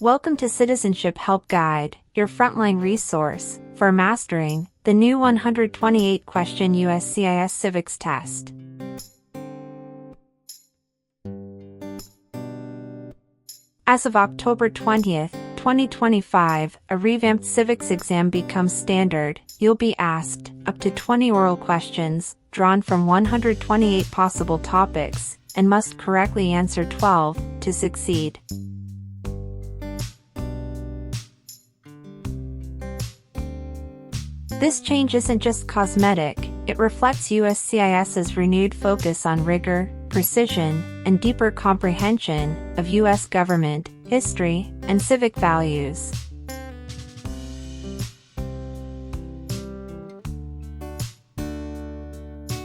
Welcome to Citizenship Help Guide, your frontline resource for mastering the new 128-question USCIS civics test. As of October 20th, 2025, a revamped civics exam becomes standard. You'll be asked up to 20 oral questions, drawn from 128 possible topics, and must correctly answer 12 to succeed. This change isn't just cosmetic, it reflects USCIS's renewed focus on rigor, precision, and deeper comprehension of U.S. government, history, and civic values.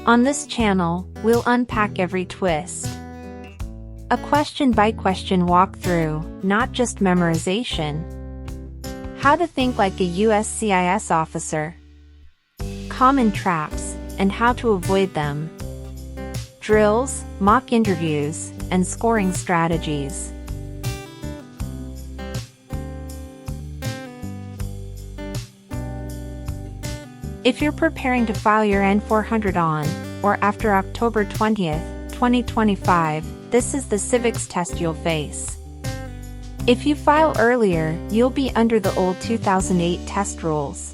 On this channel, we'll unpack every twist. A question-by-question walkthrough, not just memorization. How to think like a USCIS officer. Common traps, and how to avoid them. Drills, mock interviews, and scoring strategies. If you're preparing to file your N-400 on, or after October 20th, 2025, this is the civics test you'll face. If you file earlier, you'll be under the old 2008 test rules.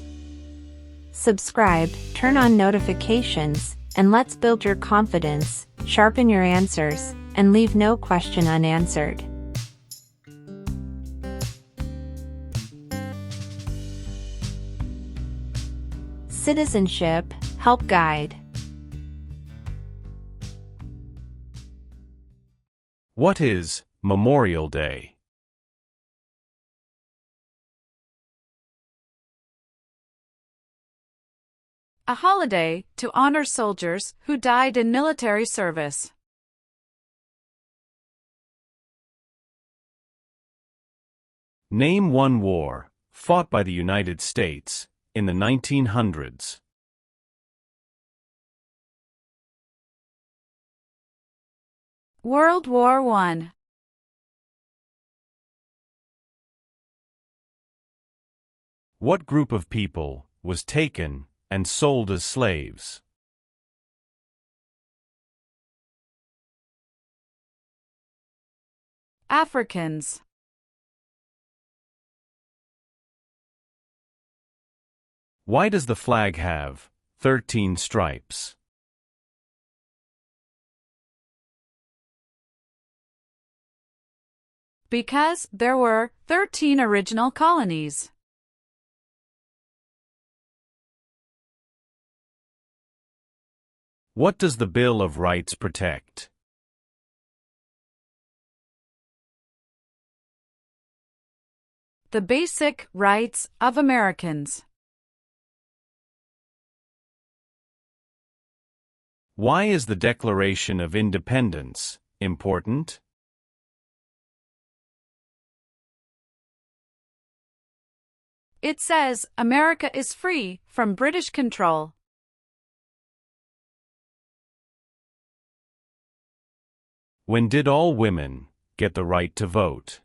Subscribe, turn on notifications, and let's build your confidence, sharpen your answers, and leave no question unanswered. Citizenship Help Guide. What is Memorial Day? A holiday to honor soldiers who died in military service. Name one war fought by the United States in the 1900s. World War I. What group of people was taken and sold as slaves? Africans. Why does the flag have 13 stripes? Because there were 13 original colonies. What does the Bill of Rights protect? The basic rights of Americans. Why is the Declaration of Independence important? It says America is free from British control. When did all women get the right to vote?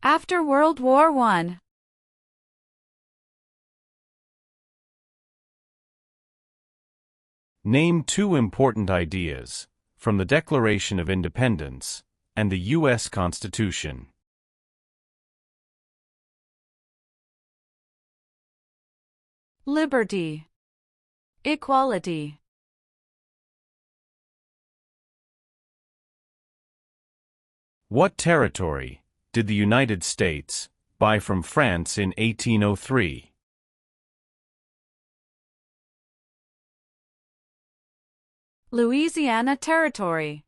After World War I. Name two important ideas from the Declaration of Independence and the U.S. Constitution. Liberty. Equality. What territory did the United States buy from France in 1803? Louisiana Territory.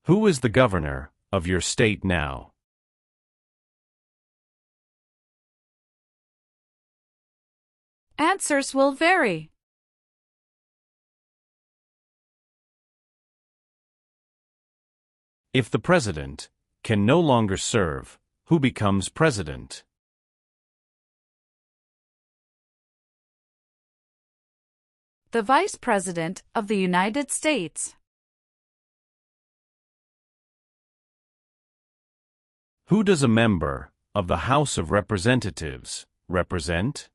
Who is the governor of your state now? Answers will vary. If the president can no longer serve, who becomes president? the Vice President of the United States. Who does a member of the House of Representatives represent?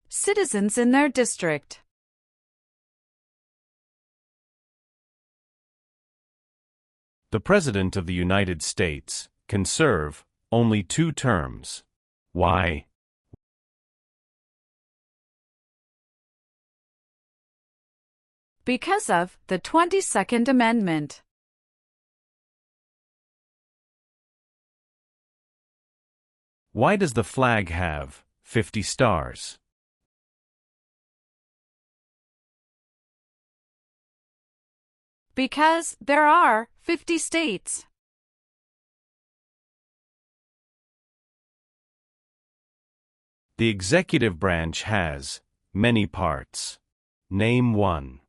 Citizens in their district. The President of the United States can serve only 2 terms. Why? Because of the 22nd Amendment. Why does the flag have 50 stars? Because there are 50 states. The executive branch has many parts. Name one.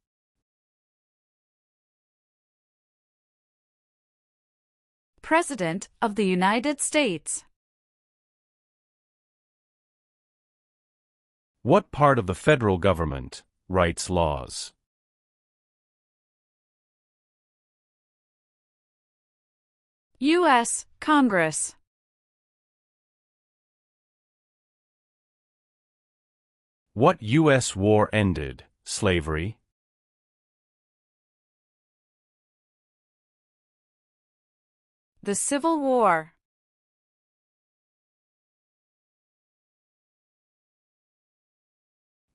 President of the United States. What part of the federal government writes laws? U.S. Congress. What U.S. war ended slavery? The Civil War.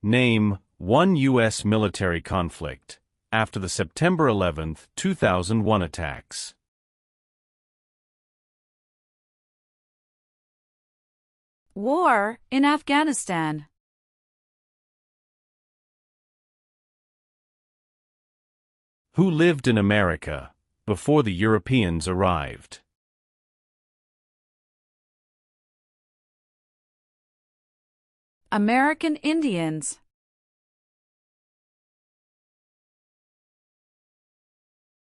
Name one U.S. military conflict after the September 11, 2001 attacks. War in Afghanistan. Who lived in America before the Europeans arrived? American Indians.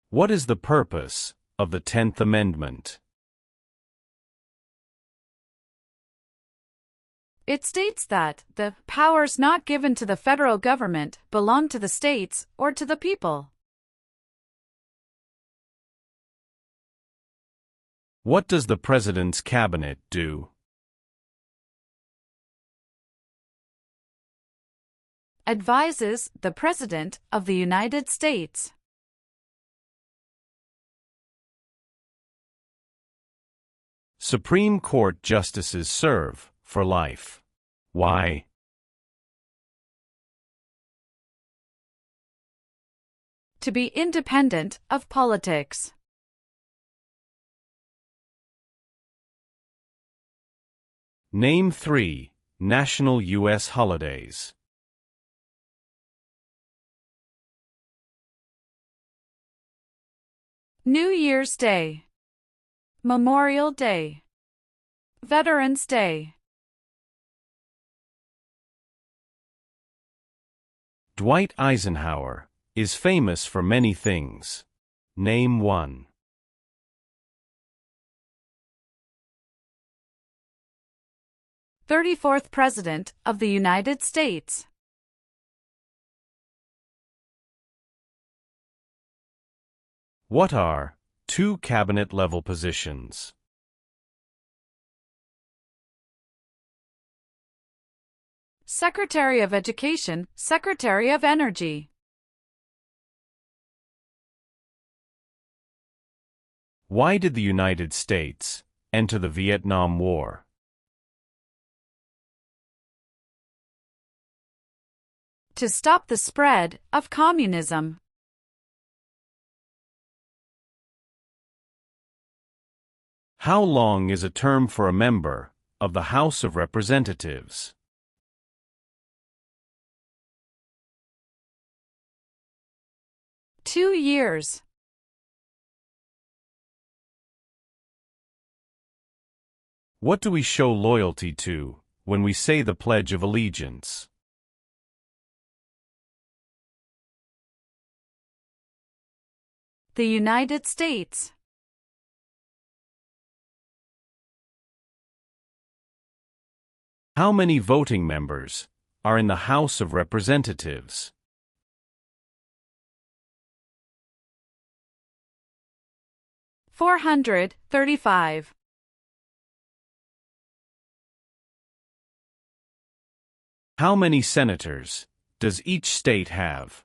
What is the purpose of the 10th Amendment? It states that the powers not given to the federal government belong to the states or to the people. What does the President's cabinet do? Advises the President of the United States. Supreme Court justices serve for life. Why? To be independent of politics. Name 3 national U.S. holidays. New Year's Day. Memorial Day. Veterans Day. Dwight Eisenhower is famous for many things. Name one. "34th President of the United States." What are 2 cabinet-level positions? Secretary of Education, Secretary of Energy. Why did the United States enter the Vietnam War? To stop the spread of communism. How long is a term for a member of the House of Representatives? 2 years. What do we show loyalty to when we say the Pledge of Allegiance? The United States. How many voting members are in the House of Representatives? 435. How many senators does each state have?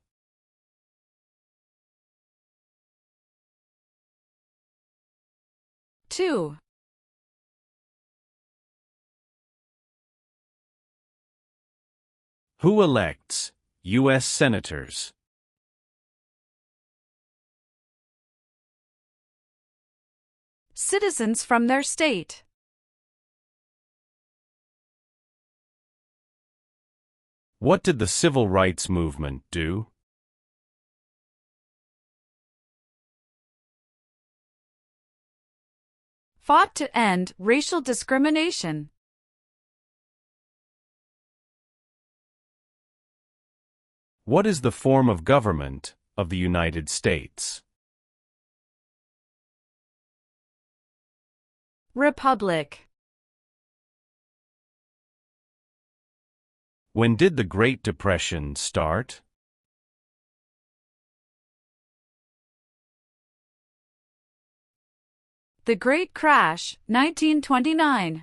2. Who elects U.S. senators? Citizens from their state. What did the Civil Rights Movement do? Fought to end racial discrimination. What is the form of government of the United States? Republic. When did the Great Depression start? The Great Crash, 1929.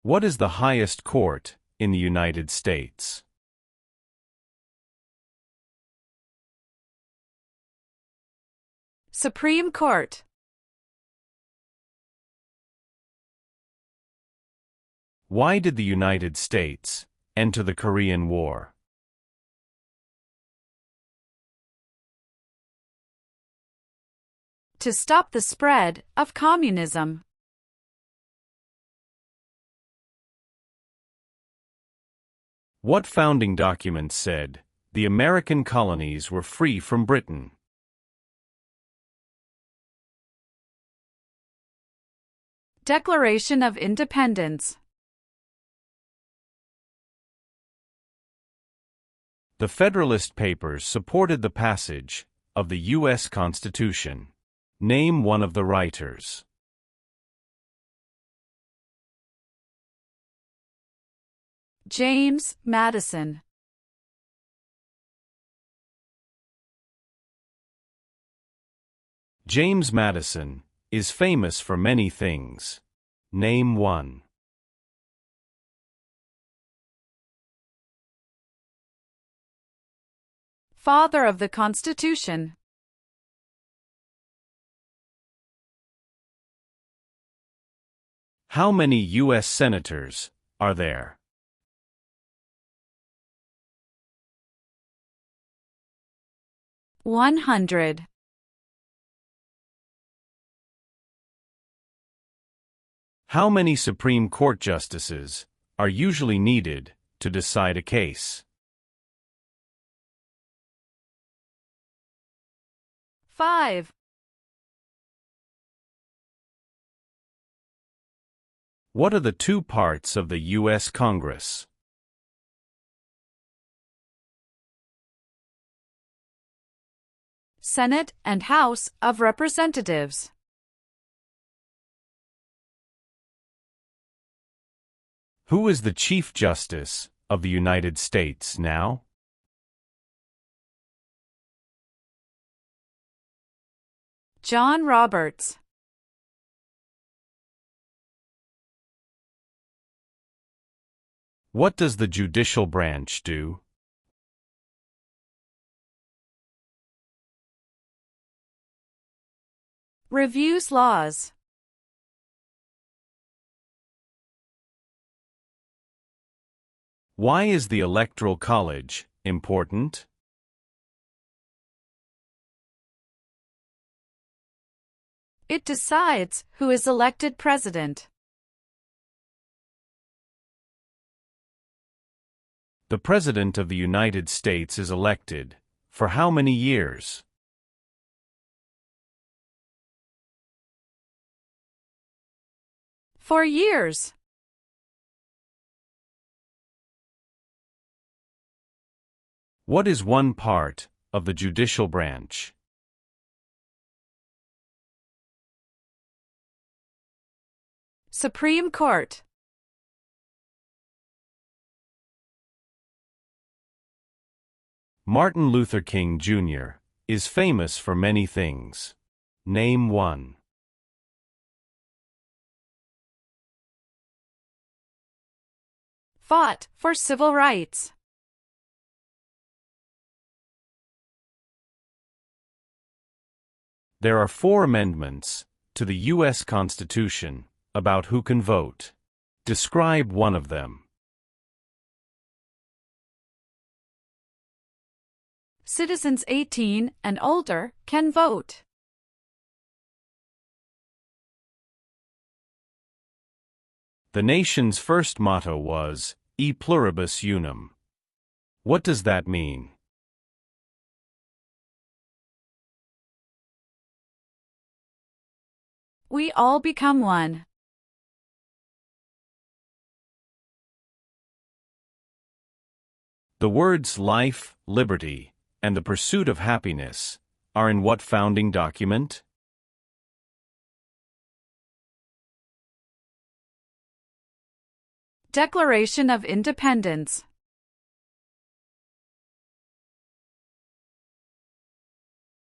What is the highest court in the United States? Supreme Court. Why did the United States enter the Korean War? To stop the spread of communism. What founding document said the American colonies were free from Britain? Declaration of Independence. The Federalist Papers supported the passage of the U.S. Constitution. Name one of the writers. James Madison. James Madison is famous for many things. Name one. Father of the Constitution. How many U.S. senators are there? 100. How many Supreme Court justices are usually needed to decide a case? 5. What are the two parts of the U.S. Congress? Senate and House of Representatives. Who is the Chief Justice of the United States now? John Roberts. What does the judicial branch do? Reviews laws. Why is the Electoral College important? It decides who is elected president. The President of the United States is elected for how many years? 4 years. What is one part of the judicial branch? Supreme Court. Martin Luther King Jr. is famous for many things. Name one. Fought for civil rights. There are 4 amendments to the U.S. Constitution about who can vote. Describe one of them. Citizens 18 and older can vote. The nation's first motto was, E pluribus unum. What does that mean? We all become one. The words life, liberty, and the pursuit of happiness are in what founding document? Declaration of Independence.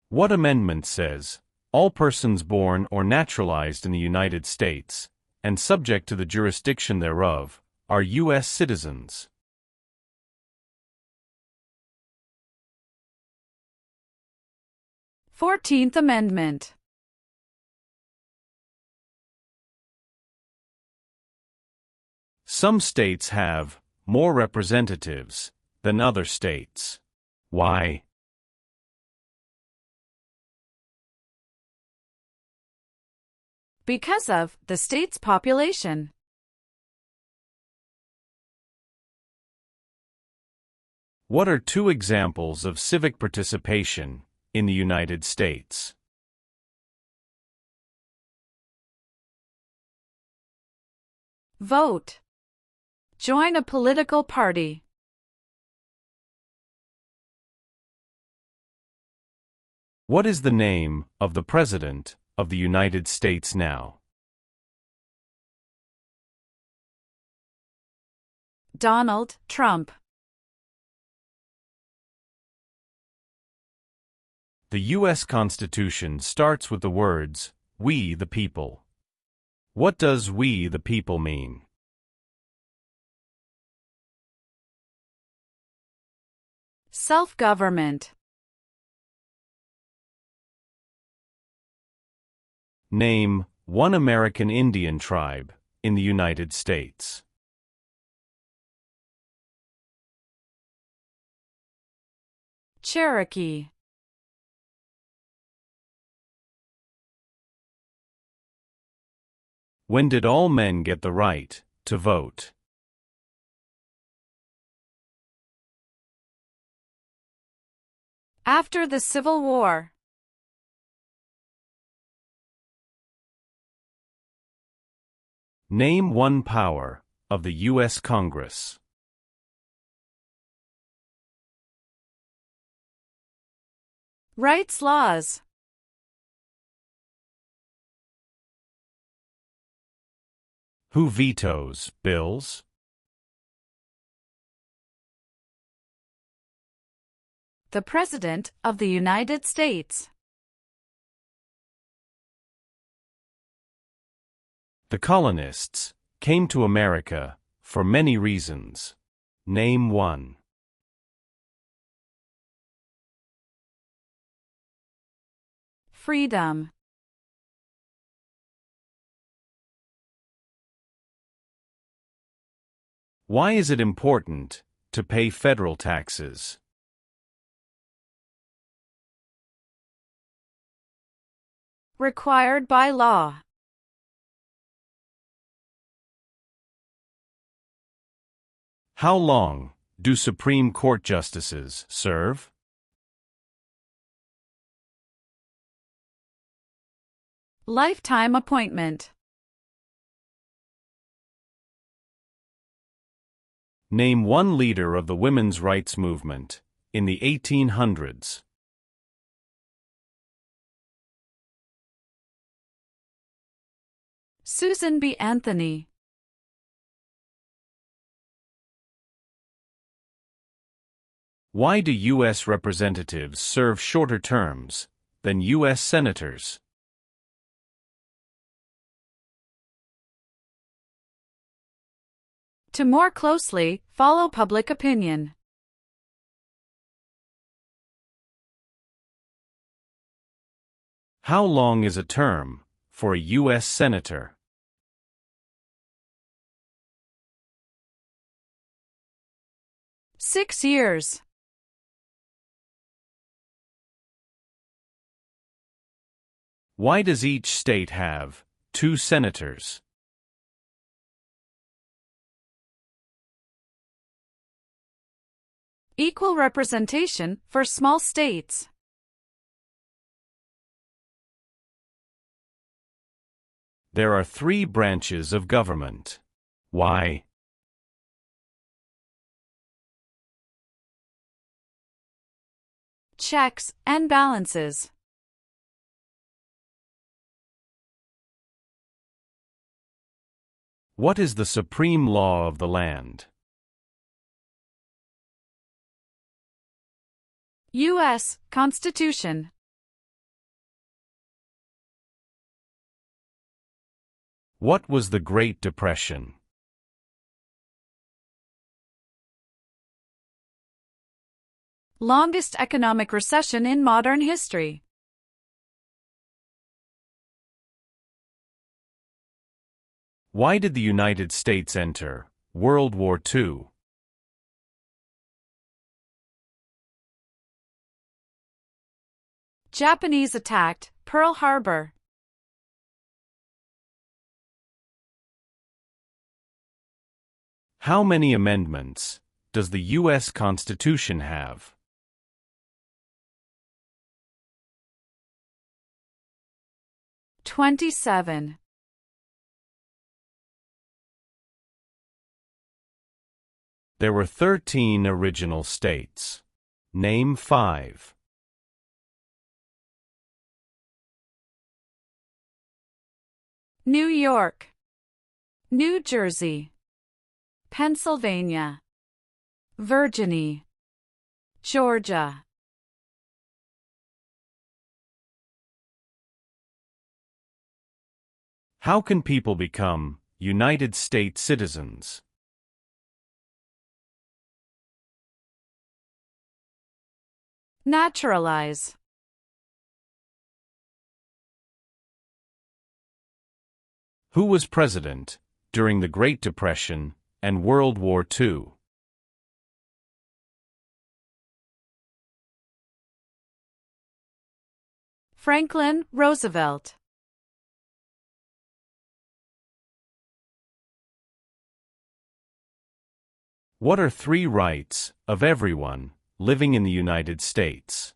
What amendment says, all persons born or naturalized in the United States, and subject to the jurisdiction thereof, are U.S. citizens? Fourteenth Amendment. Some states have more representatives than other states. Why? Because of the state's population. What are 2 examples of civic participation in the United States? Vote. Join a political party. What is the name of the President of the United States now? Donald Trump. The U.S. Constitution starts with the words, "We the people." What does "we the people" mean? Self-government. Name one American Indian tribe in the United States. Cherokee. When did all men get the right to vote? After the Civil War. Name one power of the U.S. Congress. Rights laws. Who vetoes bills? The President of the United States. The colonists came to America for many reasons. Name one. Freedom. Why is it important to pay federal taxes? Required by law. How long do Supreme Court justices serve? Lifetime appointment. Name one leader of the women's rights movement in the 1800s. Susan B. Anthony. Why do U.S. representatives serve shorter terms than U.S. senators? To more closely follow public opinion. How long is a term for a U.S. senator? Six years. Why does each state have 2 senators? Equal representation for small states. There are 3 branches of government. Why? Checks and balances. What is the supreme law of the land? U.S. Constitution. What was the Great Depression? Longest economic recession in modern history. Why did the United States enter World War II? Japanese attacked Pearl Harbor. How many amendments does the U.S. Constitution have? $27. There were 13 original states. Name 5. New York, New Jersey, Pennsylvania, Virginia, Georgia. How can people become United States citizens? Naturalize. Who was president during the Great Depression and World War II? Franklin Roosevelt. What are 3 rights of everyone living in the United States?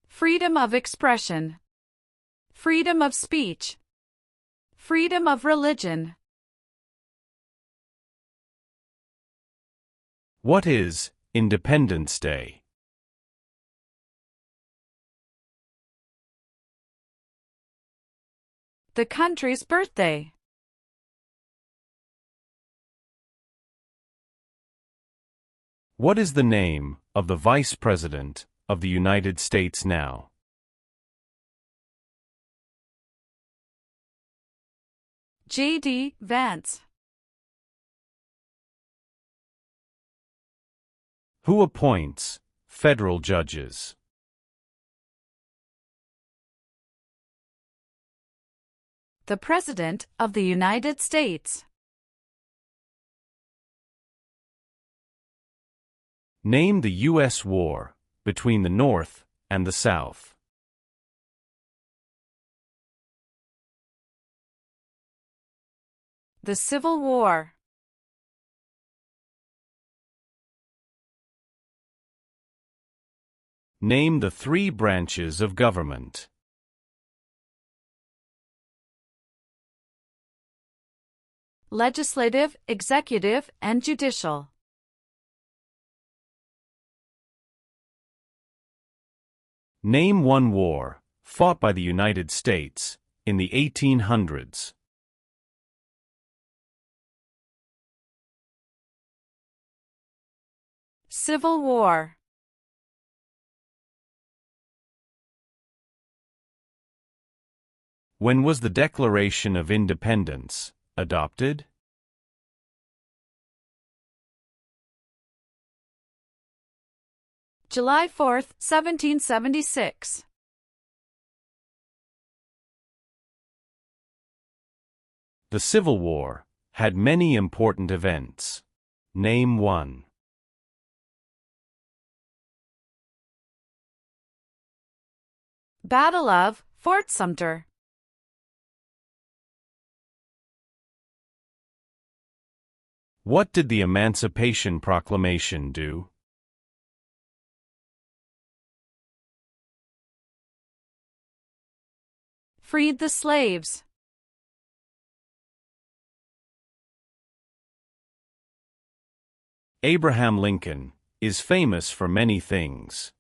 Freedom of expression. Freedom of speech. Freedom of religion. What is Independence Day? The country's birthday. What is the name of the Vice President of the United States now? J.D. Vance. Who appoints federal judges? The President of the United States. Name the U.S. war between the North and the South. The Civil War. Name the 3 branches of government. Legislative, executive, and judicial. Name 1 war fought by the United States in the 1800s? Civil War. When was the Declaration of Independence adopted? July 4, 1776. The Civil War had many important events. Name one. Battle of Fort Sumter. What did the Emancipation Proclamation do? Freed the slaves. Abraham Lincoln is famous for many things.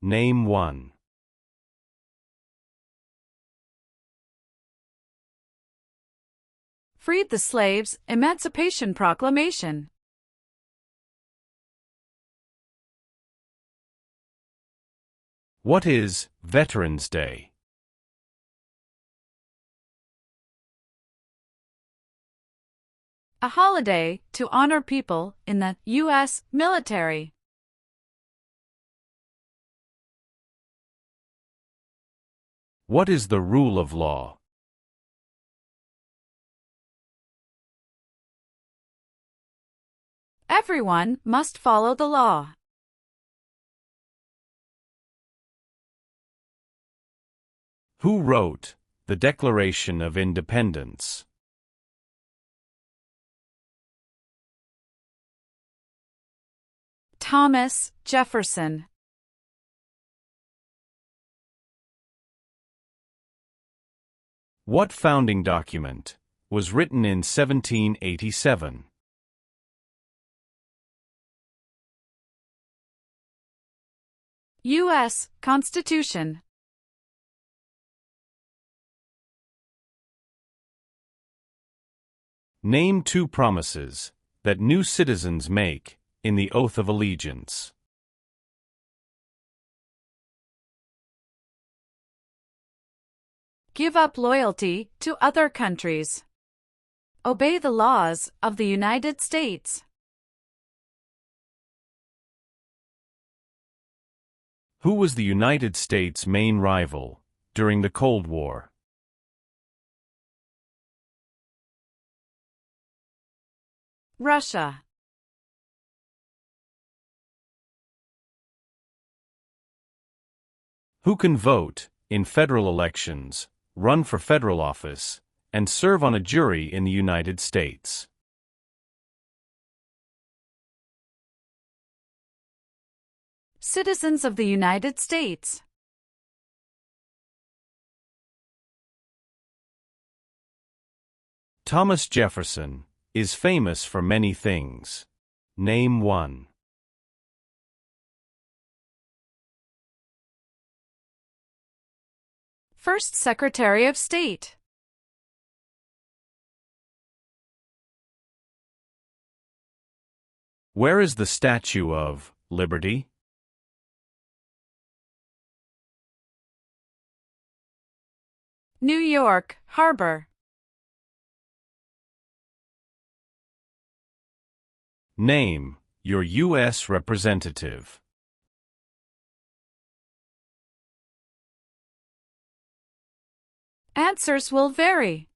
Name one. Freed the slaves. Emancipation Proclamation. What is Veterans Day? A holiday to honor people in the U.S. military. What is the rule of law? Everyone must follow the law. Who wrote the Declaration of Independence? Thomas Jefferson. What founding document was written in 1787? U.S. Constitution. Name two promises that new citizens make in the Oath of Allegiance. Give up loyalty to other countries. Obey the laws of the United States. Who was the United States' main rival during the Cold War? Russia. Who can vote in federal elections, run for federal office, and serve on a jury in the United States? Citizens of the United States. Thomas Jefferson is famous for many things. Name one. First Secretary of State. Where is the Statue of Liberty? New York Harbor. Name your U.S. representative. Answers will vary.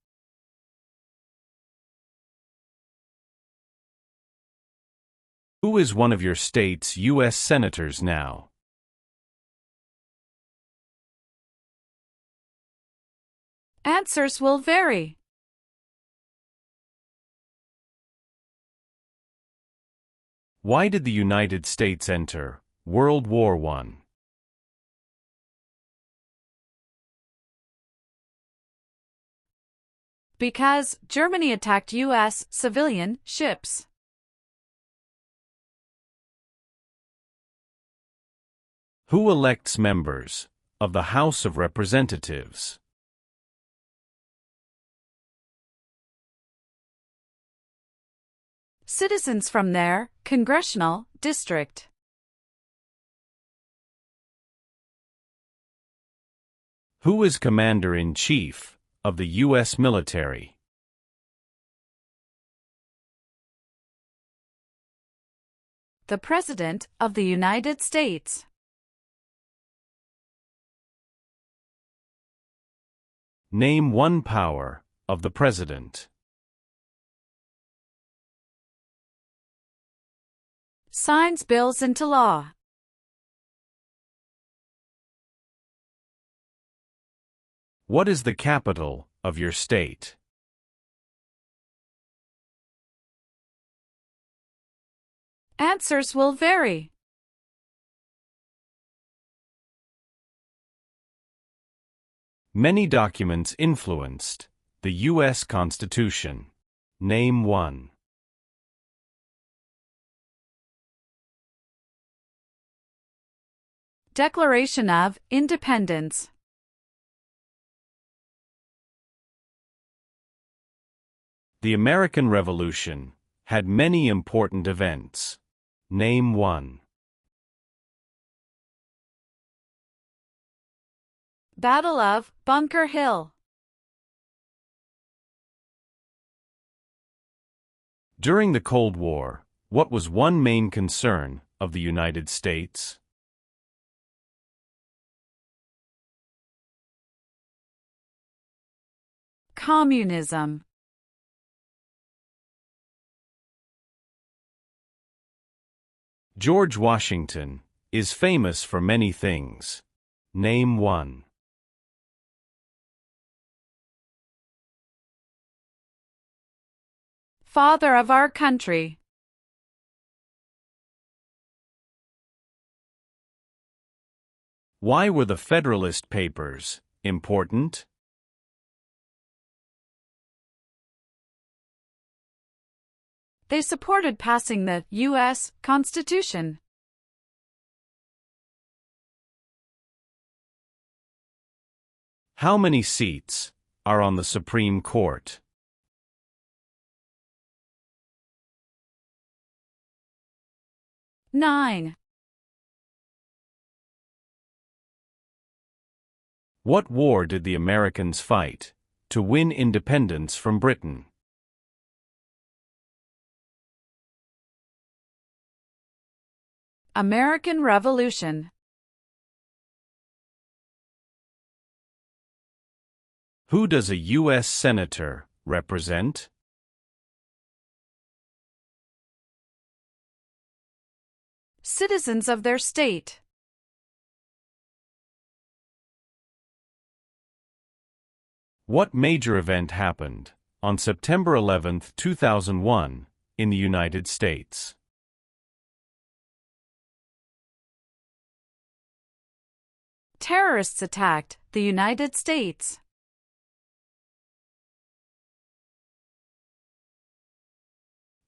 Who is one of your state's U.S. senators now? Answers will vary. Why did the United States enter World War I? Because Germany attacked U.S. civilian ships. Who elects members of the House of Representatives. Citizens from their congressional district. Who is Commander-in-Chief of the U.S. military? The President of the United States. Name one power of the President. Signs bills into law. What is the capital of your state? Answers will vary. Many documents influenced the U.S. Constitution. Name one. Declaration of Independence. The American Revolution had many important events. Name one. Battle of Bunker Hill. During the Cold War, what was one main concern of the United States? Communism. George Washington is famous for many things. Name one. Father of our country. Why were the Federalist Papers important? They supported passing the U.S. Constitution. How many seats are on the Supreme Court? Nine. What war did the Americans fight to win independence from Britain? American Revolution. Who does a U.S. Senator represent? Citizens of their state. What major event happened on September 11, 2001, in the United States? Terrorists attacked the United States.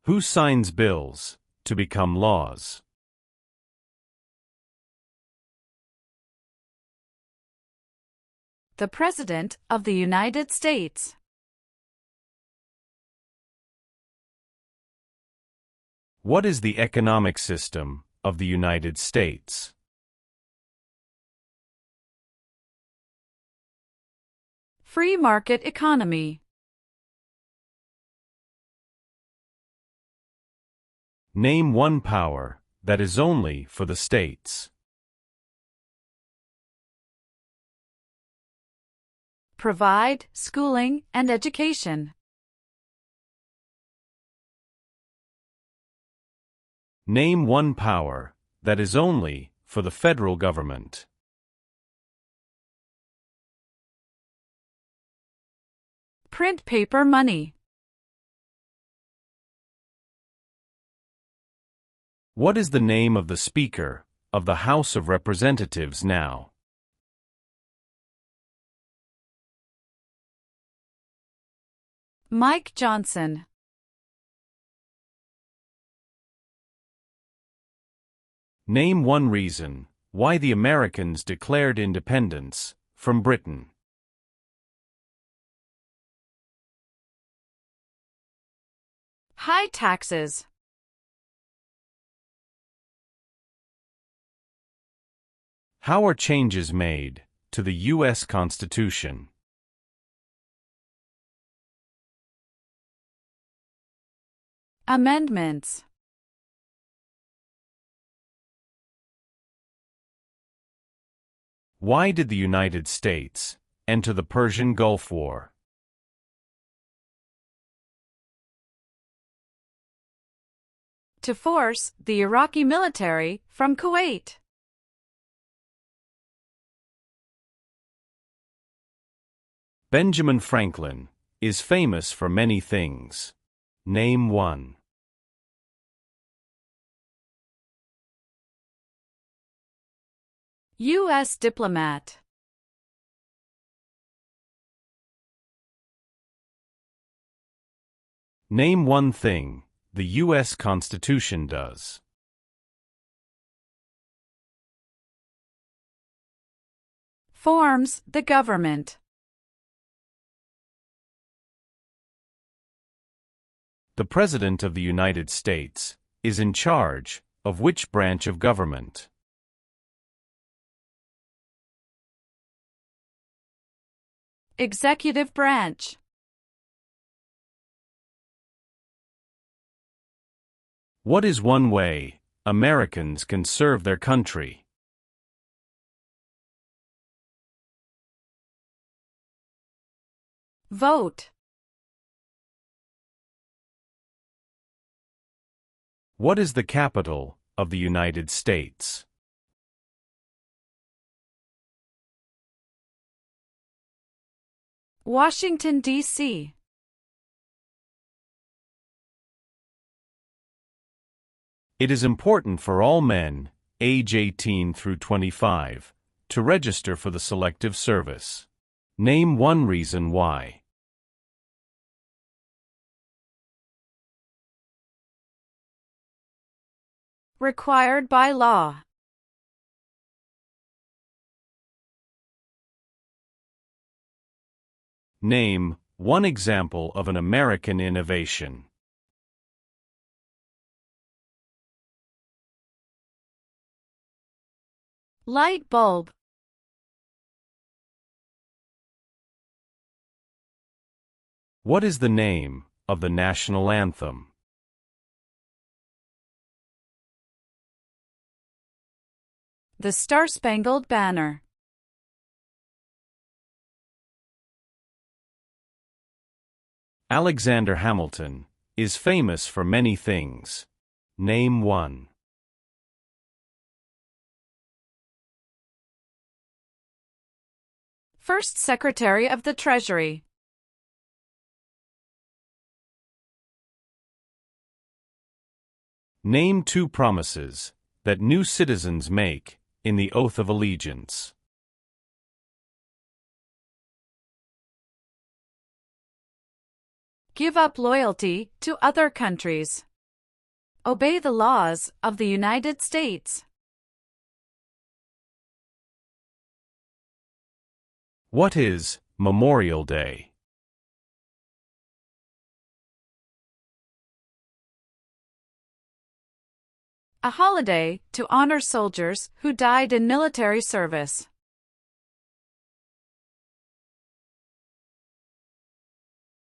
Who signs bills to become laws? The President of the United States. What is the economic system of the United States? Free market economy. Name one power that is only for the states. Provide schooling and education. Name one power that is only for the federal government. Print paper money. What is the name of the Speaker of the House of Representatives now? Mike Johnson. Name one reason Why the Americans declared independence from Britain. High taxes. How are changes made to the U.S. Constitution? Amendments. Why did the United States enter the Persian Gulf War? To force the Iraqi military from Kuwait. Benjamin Franklin is famous for many things. Name one. U.S. diplomat. Name one thing the U.S. Constitution does. Forms the government. The President of the United States is in charge of which branch of government? Executive branch. What is one way Americans can serve their country? Vote. What is the capital of the United States? Washington, D.C. It is important for all men, age 18 through 25, to register for the Selective Service. Name one reason why. Required by law. Name one example of an American innovation. Light bulb. What is the name of the national anthem? The Star-Spangled Banner. Alexander Hamilton is famous for many things. Name one. First Secretary of the Treasury. Name two promises that new citizens make in the oath of allegiance. Give up loyalty to other countries. Obey the laws of the United States. What is Memorial Day? A holiday to honor soldiers who died in military service.